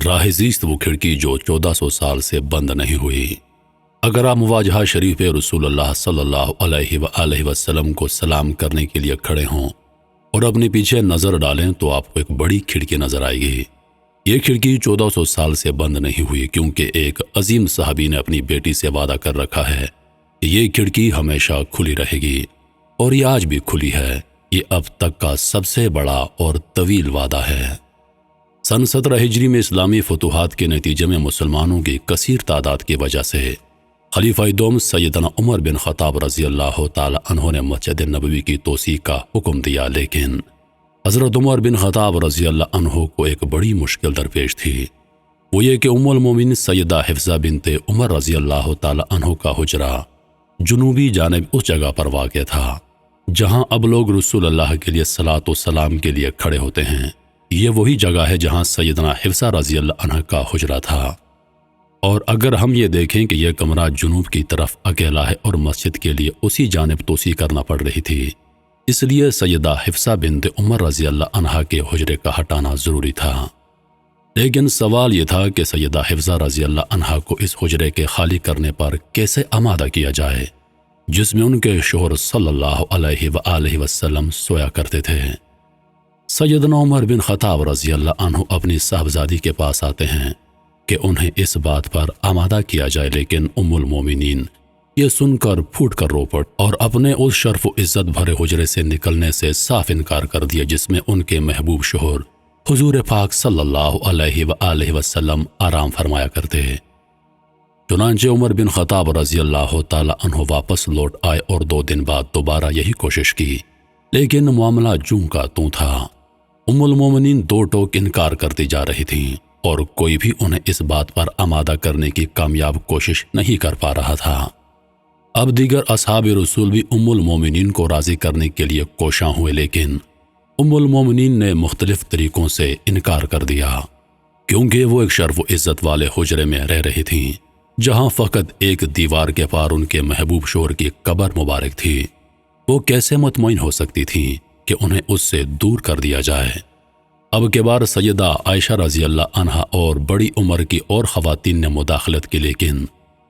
راہ زیست وہ کھڑکی جو 1400 سال سے بند نہیں ہوئی۔ اگر آپ مواجہہ شریف رسول اللہ صلی اللہ علیہ وآلہ وسلم کو سلام کرنے کے لیے کھڑے ہوں اور اپنے پیچھے نظر ڈالیں تو آپ کو ایک بڑی کھڑکی نظر آئے گی۔ یہ کھڑکی 1400 سال سے بند نہیں ہوئی کیونکہ ایک عظیم صحابی نے اپنی بیٹی سے وعدہ کر رکھا ہے کہ یہ کھڑکی ہمیشہ کھلی رہے گی، اور یہ آج بھی کھلی ہے۔ یہ اب تک کا سب سے بڑا اور طویل وعدہ ہے۔ سن 17 ہجری میں اسلامی فتوحات کے نتیجے میں مسلمانوں کی کثیر تعداد کی وجہ سے خلیفہ دوم سیدنا عمر بن خطاب رضی اللہ تعالی عنہ نے مسجد نبوی کی توسیع کا حکم دیا، لیکن حضرت عمر بن خطاب رضی اللہ عنہ کو ایک بڑی مشکل درپیش تھی۔ وہ یہ کہ ام المومنین سیدہ حفصہ بنت عمر رضی اللہ تعالی عنہ کا حجرہ جنوبی جانب اس جگہ پر واقع تھا جہاں اب لوگ رسول اللہ کے لیے صلاۃ و سلام کے لیے کھڑے ہوتے ہیں۔ یہ وہی جگہ ہے جہاں سیدنا حفصہ رضی اللہ عنہ کا حجرہ تھا، اور اگر ہم یہ دیکھیں کہ یہ کمرہ جنوب کی طرف اکیلا ہے اور مسجد کے لیے اسی جانب توسیع کرنا پڑ رہی تھی، اس لیے سیدہ حفصہ بنت عمر رضی اللہ عنہ کے حجرے کا ہٹانا ضروری تھا۔ لیکن سوال یہ تھا کہ سیدہ حفصہ رضی اللہ عنہ کو اس حجرے کے خالی کرنے پر کیسے آمادہ کیا جائے جس میں ان کے شوہر صلی اللہ علیہ وآلہ وسلم سویا کرتے تھے۔ سیدنا عمر بن خطاب رضی اللہ عنہ اپنی صاحبزادی کے پاس آتے ہیں کہ انہیں اس بات پر آمادہ کیا جائے، لیکن ام المومنین یہ سن کر پھوٹ کر رو پڑ اور اپنے اس شرف و عزت بھرے حجرے سے نکلنے سے صاف انکار کر دیا جس میں ان کے محبوب شوہر حضور پاک صلی اللہ علیہ وآلہ وسلم آرام فرمایا کرتے۔ چنانچہ عمر بن خطاب رضی اللہ تعالی عنہ واپس لوٹ آئے اور 2 دن بعد دوبارہ یہی کوشش کی، لیکن معاملہ جوں کا توں تھا۔ ام المومنین 2 ٹوک انکار کرتی جا رہی تھیں اور کوئی بھی انہیں اس بات پر آمادہ کرنے کی کامیاب کوشش نہیں کر پا رہا تھا۔ اب دیگر اصحاب رسول بھی ام المومنین کو راضی کرنے کے لیے کوشاں ہوئے، لیکن ام المومنین نے مختلف طریقوں سے انکار کر دیا، کیونکہ وہ ایک شرف و عزت والے حجرے میں رہ رہی تھیں جہاں فقط ایک دیوار کے پار ان کے محبوب شوہر کی قبر مبارک تھی۔ وہ کیسے مطمئن ہو سکتی تھیں کہ انہیں اس سے دور کر دیا جائے؟ اب کے بار سیدہ عائشہ رضی اللہ عنہا اور بڑی عمر کی اور خواتین نے مداخلت کی، لیکن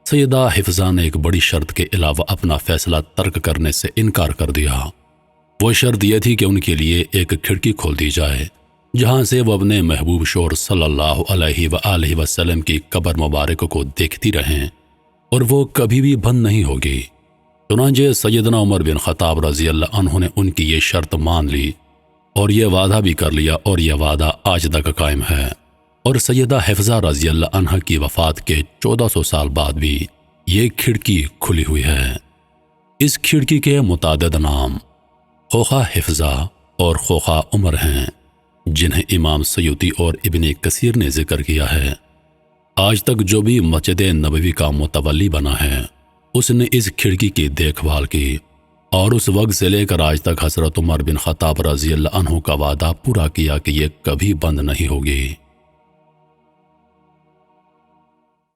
سیدہ حفصہ نے ایک بڑی شرط کے علاوہ اپنا فیصلہ ترک کرنے سے انکار کر دیا۔ وہ شرط یہ تھی کہ ان کے لیے ایک کھڑکی کھول دی جائے جہاں سے وہ اپنے محبوب شوہر صلی اللہ علیہ وآلہ وسلم کی قبر مبارک کو دیکھتی رہیں، اور وہ کبھی بھی بند نہیں ہوگی۔ چنانچہ سیدنا عمر بن خطاب رضی اللہ عنہ نے ان کی یہ شرط مان لی اور یہ وعدہ بھی کر لیا، اور یہ وعدہ آج تک قائم ہے۔ اور سیدہ حفصہ رضی اللہ عنہ کی وفات کے 1400 سال بعد بھی یہ کھڑکی کھلی ہوئی ہے۔ اس کھڑکی کے متعدد نام خوخہ حفصہ اور خوخہ عمر ہیں، جنہیں امام سیوطی اور ابن کثیر نے ذکر کیا ہے۔ آج تک جو بھی مسجد نبوی کا متولی بنا ہے اس نے اس کھڑکی کی دیکھ بھال کی، اور اس وقت سے لے کر آج تک حضرت عمر بن خطاب رضی اللہ عنہ کا وعدہ پورا کیا کہ یہ کبھی بند نہیں ہوگی۔